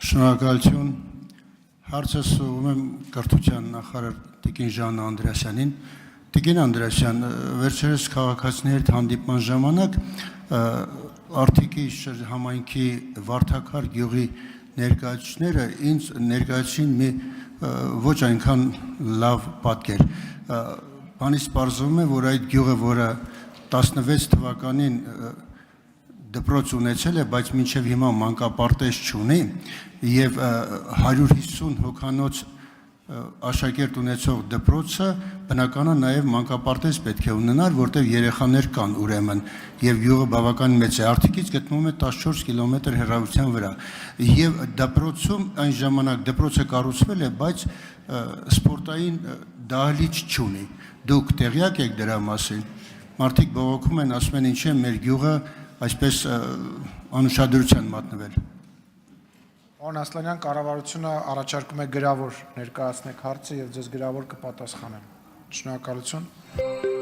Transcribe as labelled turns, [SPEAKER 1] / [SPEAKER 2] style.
[SPEAKER 1] Շնորհակալություն հարցս ուղղում եմ կրթության նախարար Տիկին Ժաննա Անդրեասյանին. Տիկին Անդրեասյան, վերջերս քաղաքացիների հետ հանդիպման ժամանակ Արտիքի համայնքի Վարդաքար գյուղի ներկայացուցիչները ինձ ներկայացին մի ոչ այնքան լավ պատկեր։ Բանից պարզվում է, որ այդ գյուղը, որը 16 թվականին դպրոց ունեցել է, բայց մինչև հիմա մանկապարտեզ չունի եւ 150 հոգանոց աշակերտ ունեցող դպրոցը բնականաբար նաեւ մանկապարտեզ պետք է ունենար, որտեղ երեխաներ կան ուրեմն եւ գյուղը բավական մեծ է, Արտիկից գտնվում է 14 կիլոմետր հեռավորության վրա եւ դպրոցում այն ժամանակ դպրոցը կառուցվել է, բայց սպորտային դահլիճ չունի։ Դուք տեղյակ եք դրա մասին։ Մարդիկ բողոքում են, ասում են, ինչ է մեր գյուղը այսպես անուշադրության մատնվել։
[SPEAKER 2] Պարոն Ասլանյան, կառավարությունը առաջարկում է գրավոր ներկայացնեք հարցը եւ ձեզ գրավոր կպատասխանեմ։ Շնորհակալություն։